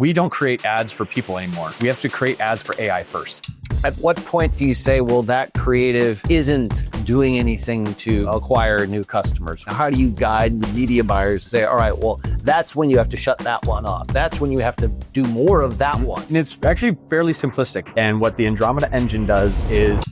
We don't create ads for people anymore. We have to create ads for AI first. At what point do you say, well, that creative isn't doing anything to acquire new customers? How do you guide the media buyers to say, all right, well, that's when you have to shut that one off. That's when you have to do more of that one. And it's actually fairly simplistic. And what the Andromeda engine does is...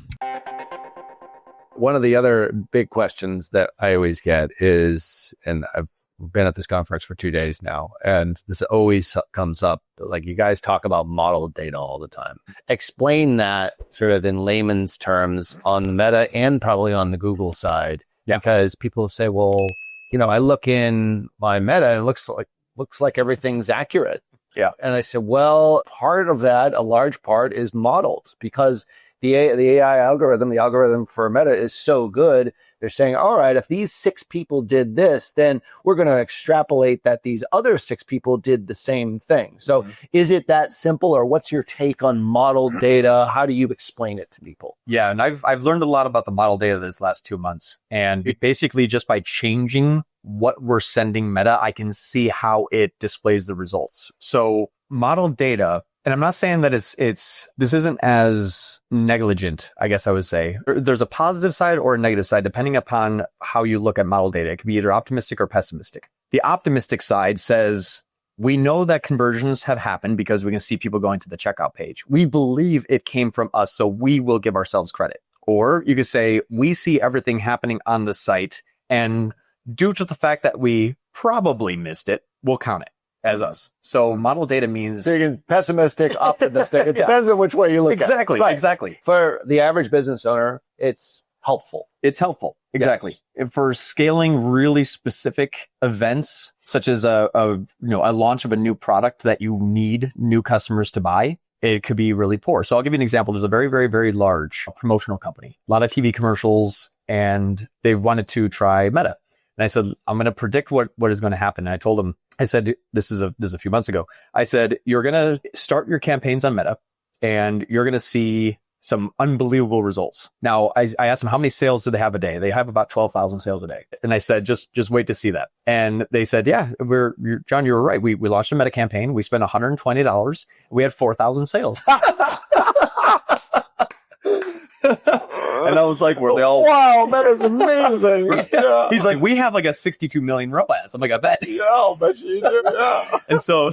One of the other big questions that I always get is, and I've been at this conference for 2 days now, and this always comes up, like you guys talk about model data all the time. Explain that sort of in layman's terms on the Meta and probably on the Google side. Yeah. Because people say, well, you know, I look in my Meta and it looks like everything's accurate. Yeah. And I said, well, part of that, a large part is modeled because the AI algorithm, the algorithm for Meta is so good. They're saying, all right, if these 6 people did this, then we're going to extrapolate that these other 6 people did the same thing. So is it that simple, or what's your take on model data? How do you explain it to people? Yeah, and I've learned a lot about the model data this last 2 months. And basically just by changing what we're sending Meta, I can see how it displays the results. So model data, and I'm not saying that this isn't as negligent, I guess I would say. There's a positive side or a negative side, depending upon how you look at model data. It can be either optimistic or pessimistic. The optimistic side says, we know that conversions have happened because we can see people going to the checkout page. We believe it came from us, so we will give ourselves credit. Or you could say, we see everything happening on the site, and due to the fact that we probably missed it, we'll count it as us. So model data means... So you can pessimistic, optimistic. It depends on which way you look at it. Exactly, right. Exactly. For the average business owner, it's helpful. It's helpful. Exactly. Yes. For scaling really specific events, such as a launch of a new product that you need new customers to buy, it could be really poor. So I'll give you an example. There's a very, very, very large promotional company, a lot of TV commercials, and they wanted to try Meta. And I said, I'm going to predict what is going to happen. And I told them, I said, this is a few months ago. I said, you're going to start your campaigns on Meta and you're going to see some unbelievable results. Now, I asked them, how many sales do they have a day? They have about 12,000 sales a day. And I said, just wait to see that. And they said, yeah, John, you were right. We launched a Meta campaign. We spent $120. We had 4,000 sales. And I was like, were they all... Wow, that is amazing. Yeah. He's like, we have like a 62 million ROAS. I'm like, I bet. Yeah, I'll bet you do. Yeah. And so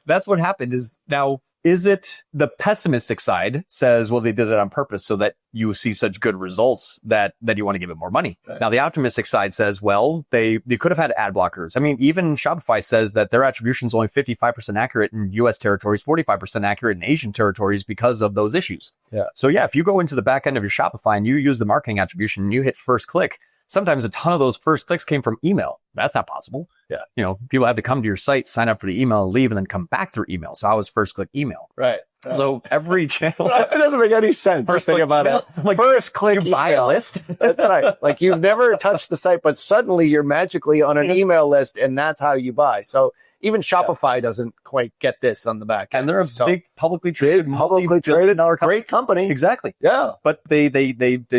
that's what happened is now, is it the pessimistic side says, well, they did it on purpose so that you see such good results that you want to give it more money. Right. Now, the optimistic side says, well, they could have had ad blockers. I mean, even Shopify says that their attribution is only 55% accurate in US territories, 45% accurate in Asian territories because of those issues. Yeah. So yeah, if you go into the back end of your Shopify and you use the marketing attribution and you hit first click, sometimes a ton of those first clicks came from email. That's not possible. Yeah. You know, people have to come to your site, sign up for the email, leave, and then come back through email. So I was first click email. Right. So every channel. It doesn't make any sense. First thing about it. Like, first click buy a list. That's right. Like you've never touched the site, but suddenly you're magically on an email list and that's how you buy. So even Shopify doesn't quite get this on the back end. And they're a big publicly traded great company. Exactly. Yeah. But they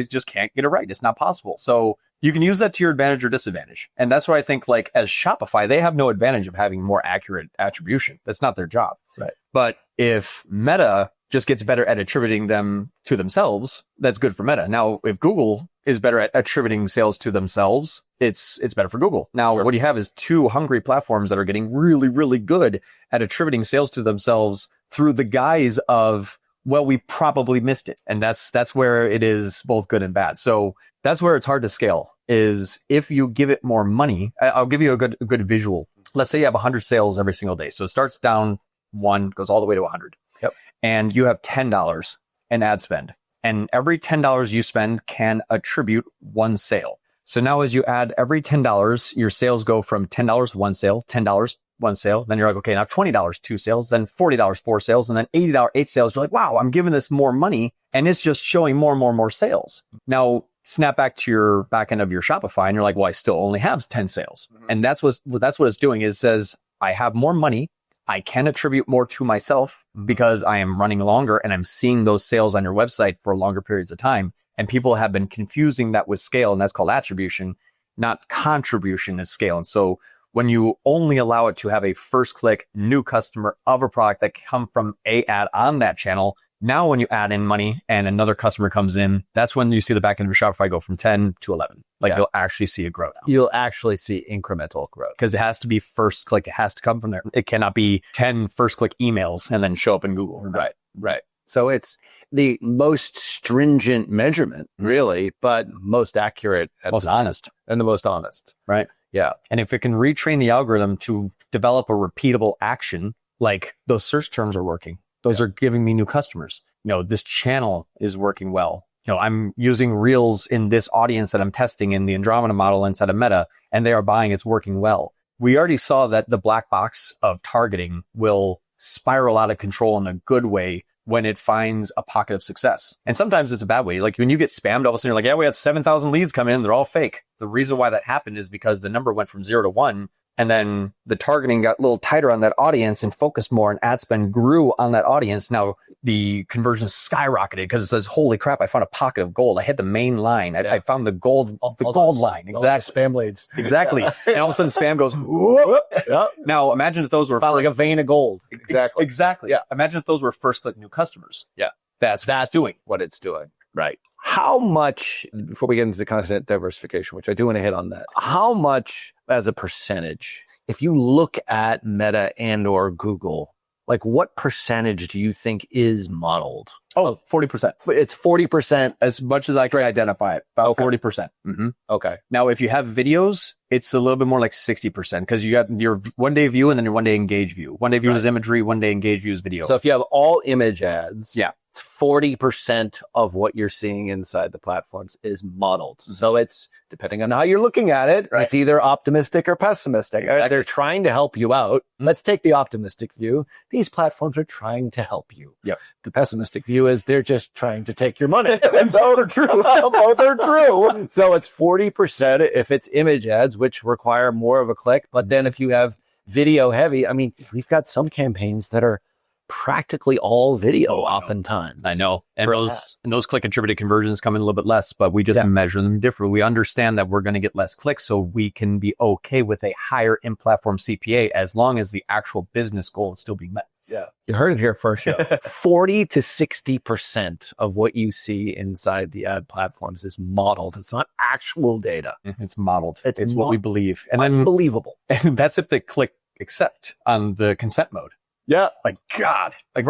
just can't get it right. It's not possible. So you can use that to your advantage or disadvantage. And that's why I think, like, as Shopify, they have no advantage of having more accurate attribution. That's not their job. Right. But if Meta just gets better at attributing them to themselves, that's good for Meta. Now, if Google is better at attributing sales to themselves, it's better for Google. Now, What you have is 2 hungry platforms that are getting really, really good at attributing sales to themselves through the guise of, well, we probably missed it. And that's where it is both good and bad. So that's where it's hard to scale, is if you give it more money. I'll give you a good visual. Let's say you have 100 sales every single day. So it starts down 1, goes all the way to 100. Yep. And you have $10 in ad spend. And every $10 you spend can attribute 1 sale. So now as you add every $10, your sales go from $10 1 sale, $10 1 sale. Then you're like, okay, now $20 2 sales, then $40 4 sales, and then $80 8 sales. You're like, wow, I'm giving this more money, and it's just showing more and more sales. Now snap back to your back end of your Shopify, and you're like, well, I still only have 10 sales. Mm-hmm. And that's what it's doing, is says, I have more money. I can attribute more to myself because I am running longer and I'm seeing those sales on your website for longer periods of time. And people have been confusing that with scale, and that's called attribution, not contribution as scale. And so when you only allow it to have a first click new customer of a product that come from a ad on that channel, now when you add in money and another customer comes in, that's when you see the back end of your Shopify go from 10 to 11. Like you'll actually see it grow now. You'll actually see incremental growth. Because it has to be first click. It has to come from there. It cannot be 10 first click emails and then show up in Google. Right. So it's the most stringent measurement, really, but most accurate. Most honest. And the most honest. Right. Yeah. And if it can retrain the algorithm to develop a repeatable action, like those search terms are working. Those are giving me new customers. This channel is working well. I'm using Reels in this audience that I'm testing in the Andromeda model inside of Meta, and they are buying. It's working well. We already saw that the black box of targeting will spiral out of control in a good way when it finds a pocket of success. And sometimes it's a bad way. Like when you get spammed, all of a sudden you're like, yeah, we had 7,000 leads come in. They're all fake. The reason why that happened is because the number went from 0 to 1. And then the targeting got a little tighter on that audience and focused more, and ad spend grew on that audience. Now the conversion skyrocketed because it says, holy crap, I found a pocket of gold. I hit the main line. I found the gold line. Exactly. Spam leads. Exactly. And all of a sudden spam goes, whoop. Now imagine if those were found like a vein of gold. Exactly. Yeah. Imagine if those were first click new customers. Yeah. That's doing what it's doing. Right. How much, before we get into the content diversification, which I do want to hit on that, how much as a percentage, if you look at Meta and or Google, like what percentage do you think is modeled? Oh, 40%. It's 40%. As much as I can identify it, about 40%. Mm-hmm. Okay. Now, if you have videos, it's a little bit more like 60% because you got your one day view and then your one day engage view. One day view is imagery, one day engage view is video. So if you have all image ads, it's 40% of what you're seeing inside the platforms is modeled. So it's, depending on how you're looking at it, it's either optimistic or pessimistic. Exactly. They're trying to help you out. Let's take the optimistic view. These platforms are trying to help you. Yep. The pessimistic view is they're just trying to take your money. And both are true. Both are true. So it's 40% if it's image ads, which require more of a click. But then if you have video heavy, I mean, we've got some campaigns that are practically all video oftentimes. I know. And those click attributed conversions come in a little bit less, but we just measure them differently. We understand that we're going to get less clicks, so we can be okay with a higher in-platform CPA as long as the actual business goal is still being met. Yeah. You heard it here first. 40 to 60% of what you see inside the ad platforms is modeled. It's not actual data. It's modeled. It's what we believe. And unbelievable. And that's if they click accept on the consent mode. Yeah. Like, God. Like,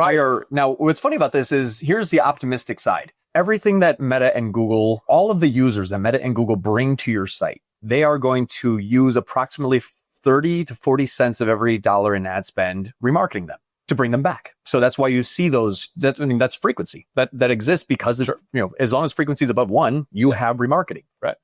now, what's funny about this is here's the optimistic side. Everything that Meta and Google, all of the users that Meta and Google bring to your site, they are going to use approximately 30 to 40 cents of every dollar in ad spend remarketing them to bring them back. So that's why you see those. That's frequency that exists because there's, as long as frequency is above 1, you have remarketing. Right.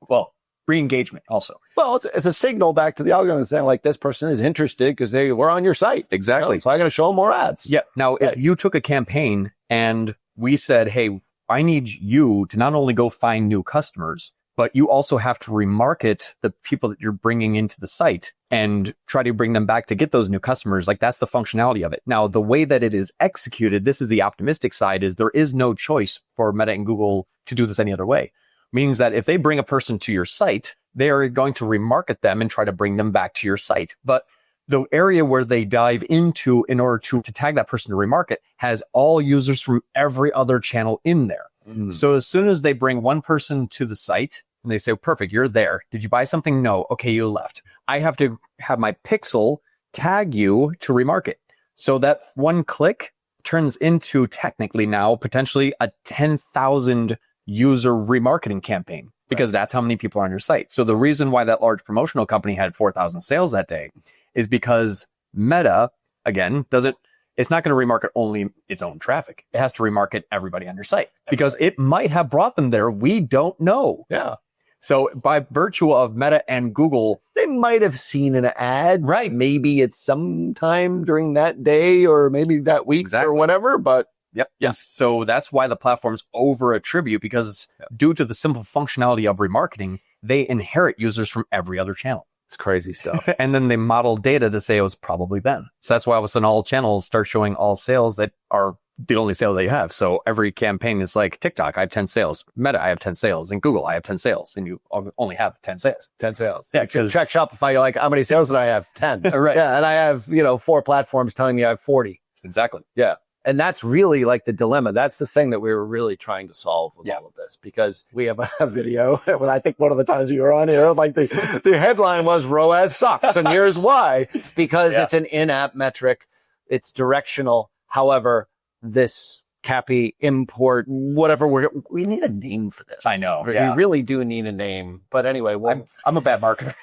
Well, re-engagement also. Well, it's a signal back to the algorithm saying like this person is interested because they were on your site. Exactly. So I'm going to show them more ads. Yeah. Now, if you took a campaign and we said, hey, I need you to not only go find new customers, but you also have to remarket the people that you're bringing into the site and try to bring them back to get those new customers. Like that's the functionality of it. Now, the way that it is executed, this is the optimistic side, is there is no choice for Meta and Google to do this any other way. Means that if they bring a person to your site, they are going to remarket them and try to bring them back to your site. But the area where they dive into in order to tag that person to remarket has all users from every other channel in there. So as soon as they bring one person to the site and they say, perfect, you're there. Did you buy something? No. Okay, you left. I have to have my pixel tag you to remarket. So that one click turns into technically now potentially a 10,000 user remarketing campaign because that's how many people are on your site. So the reason why that large promotional company had 4,000 sales that day is because Meta, again, it's not going to remarket only its own traffic. It has to remarket everybody on your site because it might have brought them there. We don't know. Yeah. So by virtue of Meta and Google, they might have seen an ad. Right. Maybe it's sometime during that day or maybe that week or whatever, but Yep. Yes. So that's why the platforms over attribute because due to the simple functionality of remarketing, they inherit users from every other channel. It's crazy stuff. And then they model data to say it was probably Ben. So that's why all of a sudden all channels start showing all sales that are the only sale that you have. So every campaign is like TikTok, I have 10 sales. Meta, I have 10 sales. And Google, I have 10 sales. And you only have 10 sales. 10 sales. Yeah, Check Shopify. You're like, how many sales did I have? 10. Right. Yeah. And I have, 4 platforms telling me I have 40. Exactly. Yeah. And that's really like the dilemma. That's the thing that we were really trying to solve with all of this, because we have a video. When I think one of the times you were on here, like the headline was ROAS sucks. And here's why, because it's an in-app metric. It's directional. However, this cAPI import, whatever, we need a name for this. I know. We really do need a name. But anyway, I'm a bad marketer.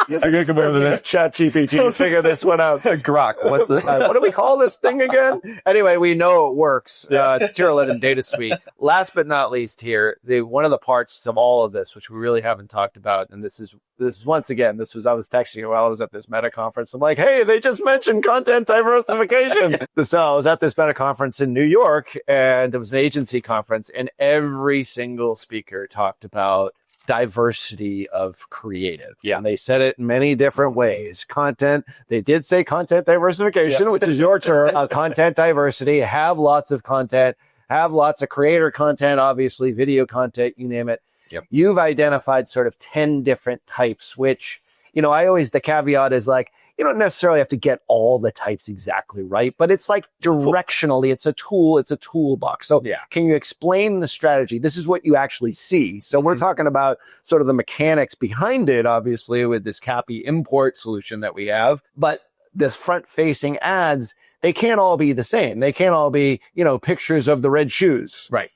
I gotta come over to this chat GPT to figure this one out. Grok. What's it? What do we call this thing again? Anyway, we know it works. It's Tier 11 Data Suite. Last but not least here, one of the parts of all of this, which we really haven't talked about, and this is once again, I was texting you while I was at this Meta conference. I'm like, hey, they just mentioned content diversification. So I was at this Meta conference in New York, and it was an agency conference, and every single speaker talked about diversity of creative. Yeah. And they said it in many different ways. Content, they did say content diversification, which is your term. Content diversity, have lots of content, have lots of creator content, obviously, video content, you name it. Yep. You've identified sort of 10 different types, which, the caveat is like, you don't necessarily have to get all the types exactly right, but it's like directionally, it's a tool, it's a toolbox. So can you explain the strategy? This is what you actually see. So we're talking about sort of the mechanics behind it, obviously, with this cAPI import solution that we have, but the front-facing ads, they can't all be the same. They can't all be, pictures of the red shoes. Right.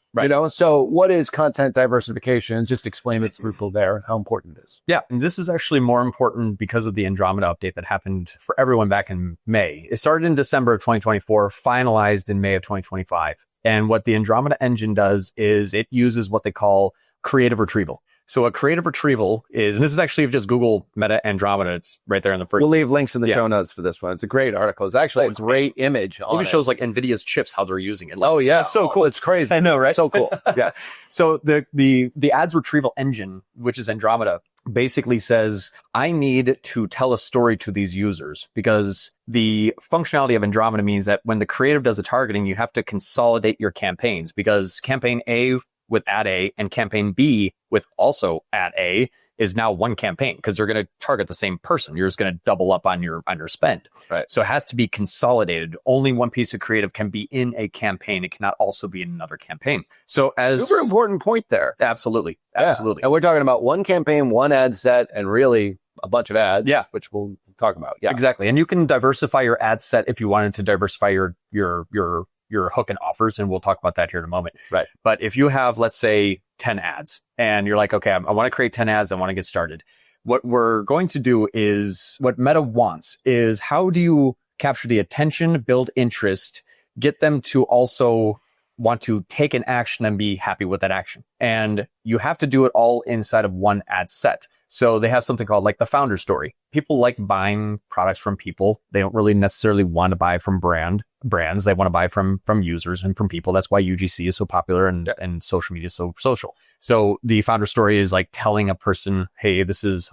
So what is content diversification? Just explain its roof there and how important it is. Yeah. And this is actually more important because of the Andromeda update that happened for everyone back in May. It started in December of 2024, finalized in May of 2025. And what the Andromeda engine does is it uses what they call creative retrieval. So a creative retrieval is, and this is actually just Google Meta Andromeda. It's right there in the first. We'll leave links in the show notes for this one. It's a great article. It's actually a great image. It shows like NVIDIA's chips, how they're using it. Like, it's so cool. It's crazy. I know, right? So cool. Yeah. So the ads retrieval engine, which is Andromeda, basically says, I need to tell a story to these users, because the functionality of Andromeda means that when the creative does the targeting, you have to consolidate your campaigns, because campaign A with ad A and campaign B with also ad A is now one campaign, because they're going to target the same person. You're just going to double up on your spend. Right. So it has to be consolidated. Only one piece of creative can be in a campaign. It cannot also be in another campaign. So super important point there. Absolutely. Yeah. And we're talking about one campaign, one ad set, and really a bunch of ads. Yeah. Which we'll talk about. Yeah. Exactly. And you can diversify your ad set if you wanted to diversify your hook and offers, and we'll talk about that here in a moment. Right. But if you have, let's say, 10 ads, and you're like, okay, I want to create 10 ads, I want to get started. What we're going to do is, what Meta wants is, how do you capture the attention, build interest, get them to also want to take an action and be happy with that action? And you have to do it all inside of one ad set. So they have something called like the founder story. People like buying products from people. They don't really necessarily want to buy from brands. They want to buy from users and from people. That's why UGC is so popular and social media is so social. So the founder story is like telling a person, hey,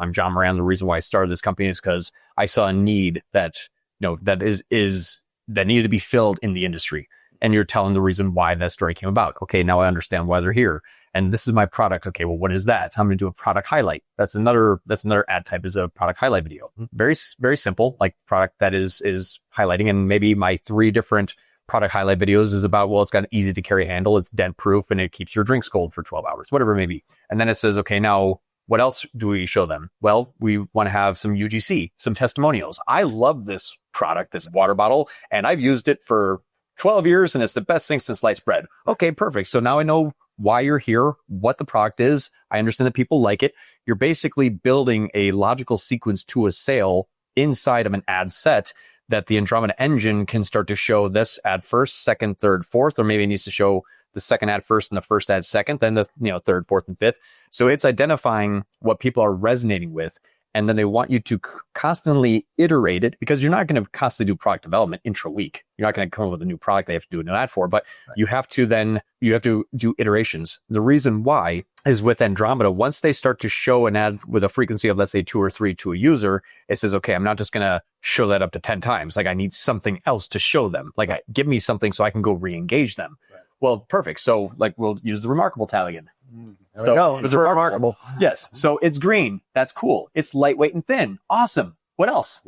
I'm John Moran. The reason why I started this company is because I saw a need that needed to be filled in the industry. And you're telling the reason why that story came about. Okay, now I understand why they're here. And this is my product. Okay, well, what is that? I'm going to do a product highlight. That's another ad type, is a product highlight video. Very, very simple, like product that is highlighting. And maybe my 3 different product highlight videos is about, well, it's got an easy to carry handle. It's dent proof and it keeps your drinks cold for 12 hours, whatever it may be. And then it says, okay, now what else do we show them? Well, we want to have some UGC, some testimonials. I love this product, this water bottle, and I've used it for 12 years and it's the best thing since sliced bread. Okay, perfect. So now I know why you're here, what the product is. I understand that people like it. You're basically building a logical sequence to a sale inside of an ad set that the Andromeda engine can start to show this ad first, second, third, fourth, or maybe it needs to show the second ad first and the first ad second, then the third, fourth, and fifth. So it's identifying what people are resonating with And then they want you to constantly iterate it, because you're not going to constantly do product development intra-week. You're not going to come up with a new product they have to do an ad for, but you have to do iterations. The reason why is with Andromeda, once they start to show an ad with a frequency of, let's say, 2 or 3 to a user, it says, okay, I'm not just going to show that up to 10 times. Like, I need something else to show them. Like, give me something so I can go re-engage them. Right. Well, perfect. So like, we'll use the remarkable tab again. There we go. It's remarkable. Yes. So it's green. That's cool. It's lightweight and thin. Awesome. What else?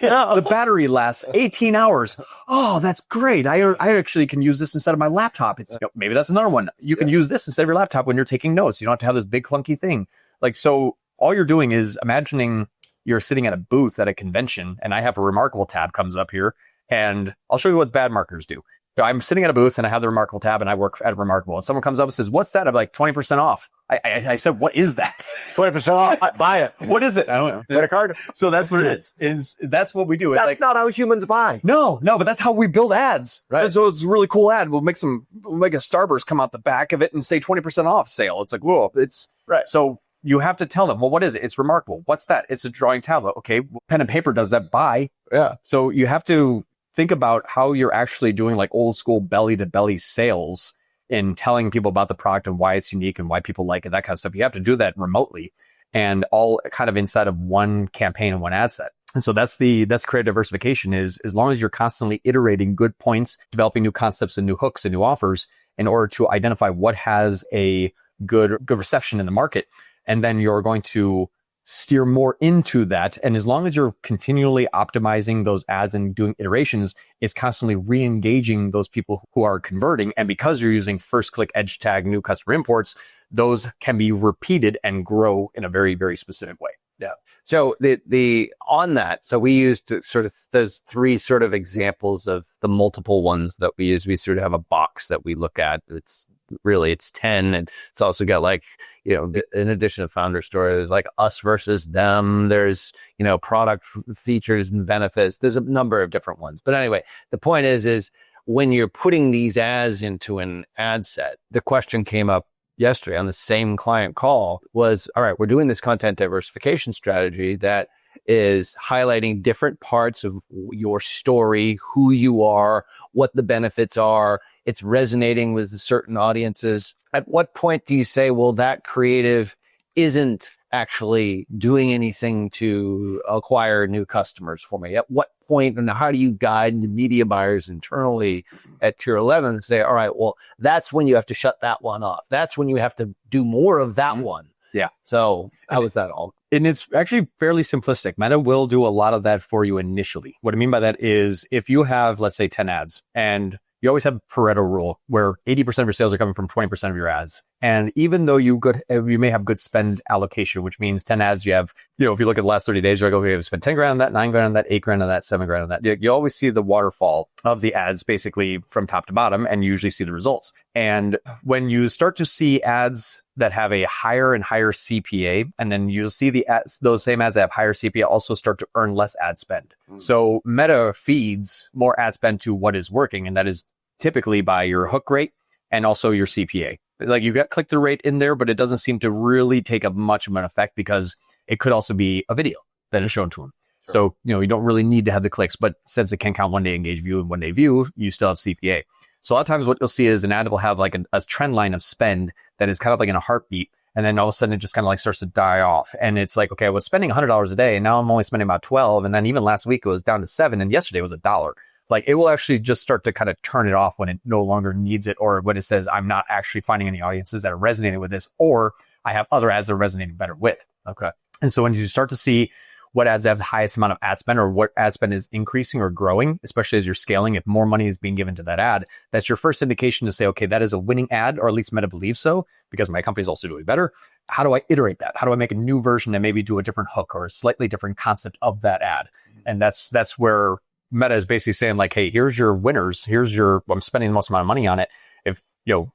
Yeah. The battery lasts 18 hours. Oh, that's great. I actually can use this instead of my laptop. It's maybe that's another one. You can use this instead of your laptop when you're taking notes. You don't have to have this big clunky thing. Like, so all you're doing is imagining you're sitting at a booth at a convention, and I have a remarkable tab comes up here, and I'll show you what bad marketers do. So I'm sitting at a booth and I have the remarkable tab and I work at Remarkable, and someone comes up and says, what's that? I'm like, 20% off. I said, what is that? 20% off. Buy it. What is it? I don't know. Credit card. So that's what it is that's what we do. It's that's not how humans buy. No, but that's how we build ads. Right. And so it's a really cool ad. We'll make a Starburst come out the back of it and say 20% off sale. It's like, whoa, it's right. So you have to tell them, well, what is it? It's remarkable. What's that? It's a drawing tablet. Okay. Pen and paper does that. Buy. Yeah. So you have to think about how you're actually doing like old school belly to belly sales in telling people about the product and why it's unique and why people like it, that kind of stuff. You have to do that remotely and all kind of inside of one campaign and one ad set. And so that's creative diversification, is as long as you're constantly iterating good points, developing new concepts and new hooks and new offers in order to identify what has a good reception in the market. And then you're going to steer more into that. And as long as you're continually optimizing those ads and doing iterations, it's constantly re-engaging those people who are converting. And because you're using first click edge tag new customer imports, those can be repeated and grow in a very, very specific way. Yeah. So the on that, so we used sort of those 3 sort of examples of the multiple ones that we use. We sort of have a box that we look at. It's 10, and it's also got, like, in addition to founder story, there's like us versus them. There's, product features and benefits. There's a number of different ones. But anyway, the point is when you're putting these ads into an ad set, the question came up yesterday on the same client call was, all right, we're doing this content diversification strategy that is highlighting different parts of your story, who you are, what the benefits are. It's resonating with certain audiences. At what point do you say, well, that creative isn't actually doing anything to acquire new customers for me? At what point, and how do you guide the media buyers internally at Tier 11 and say, all right, well, that's when you have to shut that one off. That's when you have to do more of that one. Yeah. So how is that all? And it's actually fairly simplistic. Meta will do a lot of that for you initially. What I mean by that is if you have, let's say, 10 ads, and you always have a Pareto rule where 80% of your sales are coming from 20% of your ads. And even though you may have good spend allocation, which means 10 ads, you have, if you look at the last 30 days, you're like, okay, I've spent 10 grand on that, 9 grand on that, 8 grand on that, 7 grand on that. You always see the waterfall of the ads basically from top to bottom, and you usually see the results. And when you start to see ads that have a higher and higher CPA, and then you'll see the ads, those same ads that have higher CPA also start to earn less ad spend. So Meta feeds more ad spend to what is working, and that is typically by your hook rate and also your CPA. Like, you got click-through rate in there, but it doesn't seem to really take up much of an effect because it could also be a video that is shown to them. Sure. So, you don't really need to have the clicks, but since it can count one day engaged view and one day view, you still have CPA. So a lot of times what you'll see is an ad will have like a trend line of spend that is kind of like in a heartbeat. And then all of a sudden it just kind of like starts to die off. And it's like, okay, I was spending $100 a day and now I'm only spending about 12. And then even last week it was down to 7. And yesterday was $1. Like, it will actually just start to kind of turn it off when it no longer needs it, or when it says, I'm not actually finding any audiences that are resonating with this, or I have other ads that are resonating better with. Okay. And so when you start to see what ads have the highest amount of ad spend, or what ad spend is increasing or growing, especially as you're scaling, if more money is being given to that ad, that's your first indication to say, okay, that is a winning ad, or at least Meta believes so, because my company is also doing better. How do I iterate that? How do I make a new version and maybe do a different hook or a slightly different concept of that ad? And that's where Meta is basically saying, like, hey, here's your winners. I'm spending the most amount of money on it. If, a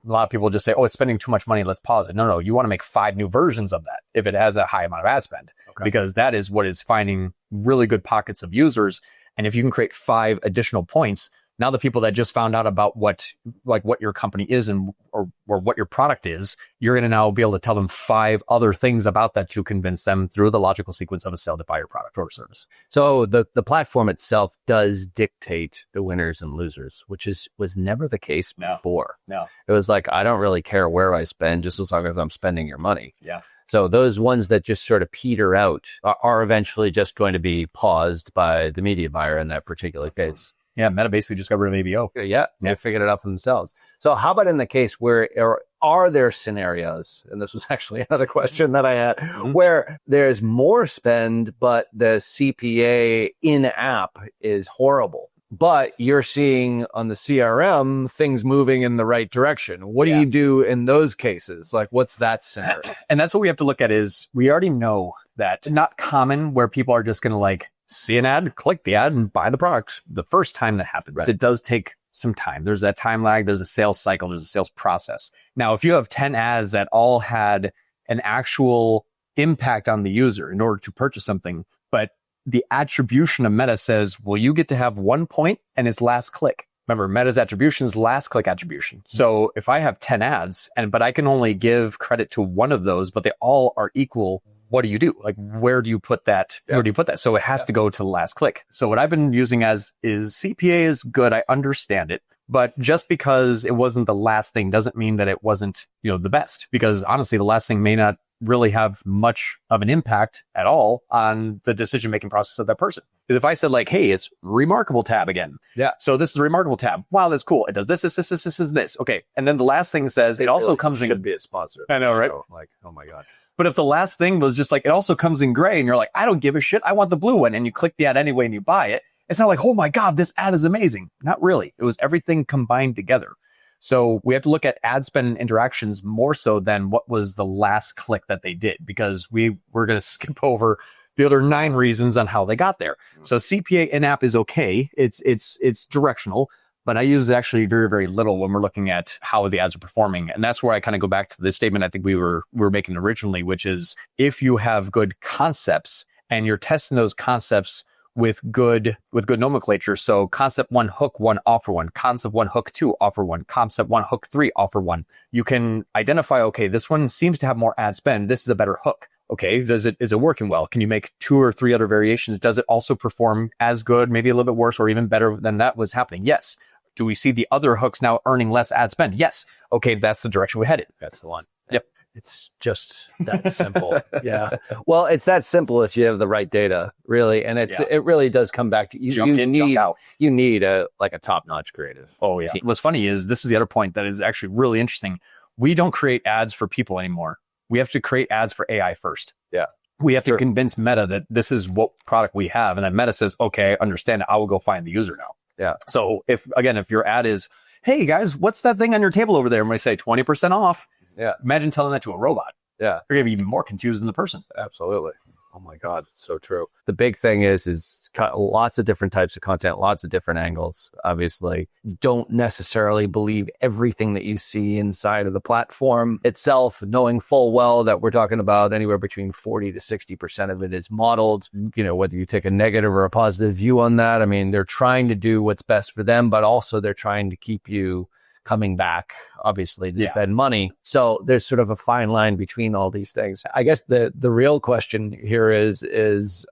lot of people just say, oh, it's spending too much money, let's pause it. No, you want to make 5 new versions of that if it has a high amount of ad spend, because that is what is finding really good pockets of users. And if you can create 5 additional points, Now the people that just found out about what your company is and or what your product is, you're going to now be able to tell them 5 other things about that to convince them through the logical sequence of a sale to buy your product or service. So the platform itself does dictate the winners and losers, which was never the case before. No. It was like, I don't really care where I spend, just as long as I'm spending your money. Yeah. So those ones that just sort of peter out are eventually just going to be paused by the media buyer in that particular case. Yeah, Meta basically just got rid of ABO. Yeah, they figured it out for themselves. So how about in the case where are there scenarios, and this was actually another question that I had, where there's more spend, but the CPA in-app is horrible, but you're seeing on the CRM things moving in the right direction? What do you do in those cases? Like, what's that scenario? And that's what we have to look at is we already know that it's not common where people are just going to like see an ad, click the ad, and buy the product the first time that happens. Right. It does take some time. There's that time lag. There's a sales cycle. There's a sales process. Now, if you have 10 ads that all had an actual impact on the user in order to purchase something, but the attribution of Meta says, well, you get to have 1 point and it's last click. Remember, Meta's attribution is last click attribution. So if I have 10 ads but I can only give credit to one of those, but they all are equal, what do you do? Like, where do you put that? Where do you put that? So it has to go to the last click. So what I've been using is CPA is good. I understand it. But just because it wasn't the last thing doesn't mean that it wasn't, the best. Because honestly, the last thing may not really have much of an impact at all on the decision-making process of that person. Because if I said like, hey, it's Remarkable tab again. Yeah. So this is a Remarkable tab. Wow, that's cool. It does this. Okay. And then the last thing says it also comes in. Should be a sponsor. I know, right? Like, oh my God. But if the last thing was just like, it also comes in gray and you're like, I don't give a shit. I want the blue one. And you click the ad anyway and you buy it. It's not like, oh my God, this ad is amazing. Not really. It was everything combined together. So we have to look at ad spend and interactions more so than what was the last click that they did, because we're going to skip over the other 9 reasons on how they got there. So CPA in-app is okay. It's directional, but I use it actually very, very little when we're looking at how the ads are performing. And that's where I kind of go back to the statement I think we were making originally, which is if you have good concepts and you're testing those concepts with good nomenclature. So concept 1, hook 1, offer 1, concept 1, hook 2, offer 1, concept 1, hook 3, offer 1. You can identify, okay, this one seems to have more ad spend. This is a better hook. Okay, is it working well? Can you make 2 or 3 other variations? Does it also perform as good, maybe a little bit worse, or even better than that was happening? Yes. Do we see the other hooks now earning less ad spend? Yes. Okay, that's the direction we're headed. That's the one. Yep. It's just that simple. Yeah. Well, it's that simple if you have the right data, really. And it really does come back to you need a top-notch creative. Oh, yeah. team. What's funny is this is the other point that is actually really interesting. We don't create ads for people anymore. We have to create ads for AI first. Yeah. We have to convince Meta that this is what product we have. And then Meta says, okay, I understand it. I will go find the user now. Yeah. So if your ad is, hey guys, what's that thing on your table over there? And we say 20% off. Yeah. Imagine telling that to a robot. Yeah. You're going to be even more confused than the person. Absolutely. Oh my God. It's so true. The big thing is lots of different types of content, lots of different angles. Obviously, don't necessarily believe everything that you see inside of the platform itself, knowing full well that we're talking about anywhere between 40 to 60% of it is modeled. Whether you take a negative or a positive view on that. I mean, they're trying to do what's best for them, but also they're trying to keep you coming back, obviously, to spend money. So there's sort of a fine line between all these things. I guess the real question here is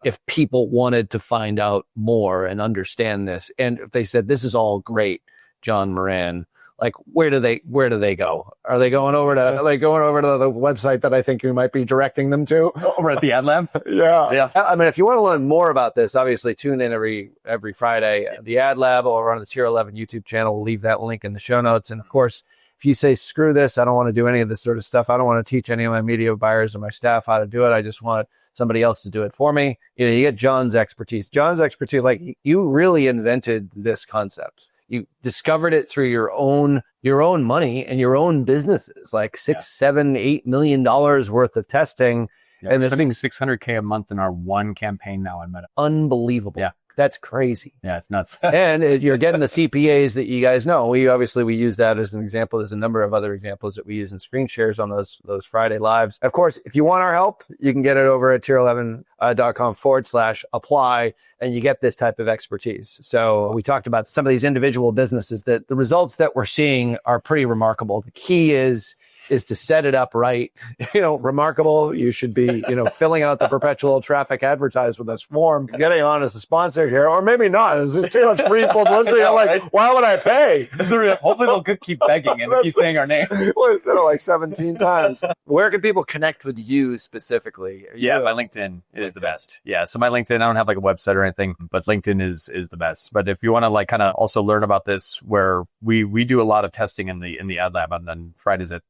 if people wanted to find out more and understand this, and if they said, this is all great, John Moran, like, where do they go? Are they going over to the website that I think you might be directing them to? Over at the Ad Lab? Yeah. I mean, if you want to learn more about this, obviously tune in every Friday. The Ad Lab over on the Tier 11 YouTube channel. We'll leave that link in the show notes. And of course, if you say, screw this, I don't want to do any of this sort of stuff. I don't want to teach any of my media buyers or my staff how to do it. I just want somebody else to do it for me. You get John's expertise. Like, you really invented this concept. You discovered it through your own money and your own businesses, like $6, $7, $8 million worth of testing. Yeah, and spending $600K a month in our one campaign now on Meta. Unbelievable. Yeah. That's crazy. Yeah, it's nuts. And if you're getting the CPAs that you guys know, we use that as an example. There's a number of other examples that we use in screen shares on those Friday lives. Of course, if you want our help, you can get it over at tier11.com/apply, and you get this type of expertise. So we talked about some of these individual businesses that the results that we're seeing are pretty remarkable. The key is to set it up right. Remarkable. You should be, filling out the perpetual traffic advertise with us form, getting on as a sponsor here, or maybe not. This is too much free publicity. I'm like, why would I pay? Hopefully they'll keep begging and keep saying our name. Well, I said it like 17 times. Where can people connect with you specifically? My LinkedIn is the best. Yeah. So my LinkedIn, I don't have like a website or anything, but LinkedIn is the best. But if you want to like kind of also learn about this, where we do a lot of testing in the ad lab on Fridays at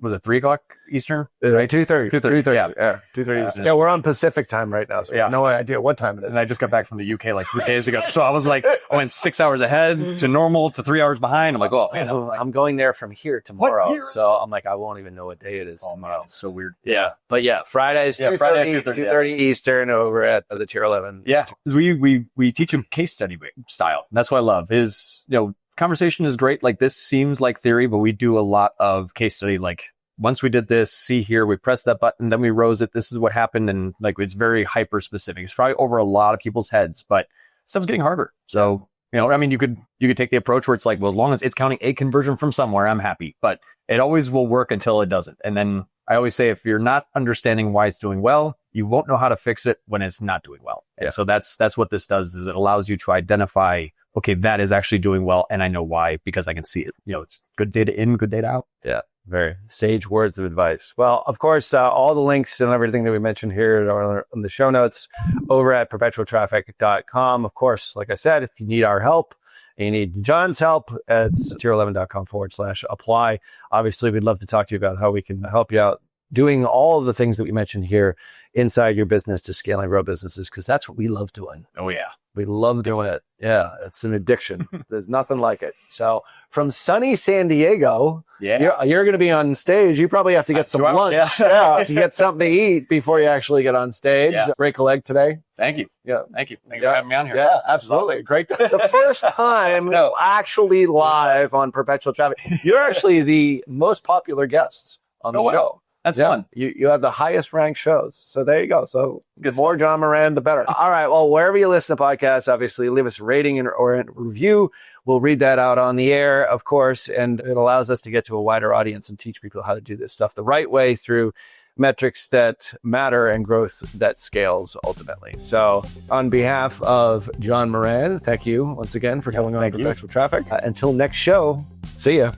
was it 3:00 Eastern? Right, 2:30. 2:30. Yeah, 2:30 Eastern. Yeah, we're on Pacific time right now, so yeah, no idea what time it is. And I just got back from the UK like 3 days ago, so I was like, I went 6 hours ahead to normal to 3 hours behind. I'm like, oh man, I'm going there from here tomorrow, so I'm like, I won't even know what day it is tomorrow. Man, it's so weird. Yeah, but yeah, Fridays, 2:30 Eastern over at the Tier 11. Yeah, we teach them case study style. And that's what I love is conversation is great. Like this seems like theory, but we do a lot of case study. Like once we did this, see here, we pressed that button, then we rose it. This is what happened. And like, it's very hyper specific. It's probably over a lot of people's heads, but stuff's getting harder. So, you could take the approach where it's like, well, as long as it's counting a conversion from somewhere, I'm happy, but it always will work until it doesn't. And then I always say, if you're not understanding why it's doing well, you won't know how to fix it when it's not doing well. And so that's what this does, is it allows you to identify, okay, that is actually doing well. And I know why, because I can see it. It's good data in, good data out. Yeah. Very sage words of advice. Well, of course, all the links and everything that we mentioned here are in the show notes over at perpetualtraffic.com. Of course, like I said, if you need our help, and you need John's help, it's tier11.com/apply. Obviously, we'd love to talk to you about how we can help you out doing all of the things that we mentioned here inside your business to scale and grow businesses, because that's what we love doing. Oh, yeah. We love doing it. Yeah, it's an addiction. There's nothing like it. So from sunny San Diego, you're going to be on stage. You probably have to get some lunch to get something to eat before you actually get on stage. Yeah. Break a leg today. Thank you. Yeah. Thank you for having me on here. Yeah, absolutely. Awesome. Great. The first time actually live on Perpetual Traffic. You're actually the most popular guests on the show. That's fun. You have the highest ranked shows. So there you go. So the more John Moran, the better. All right. Well, wherever you listen to podcasts, obviously leave us a rating or a review. We'll read that out on the air, of course. And it allows us to get to a wider audience and teach people how to do this stuff the right way through metrics that matter and growth that scales ultimately. So on behalf of John Moran, thank you once again for coming on Perpetual Traffic. Until next show, see ya.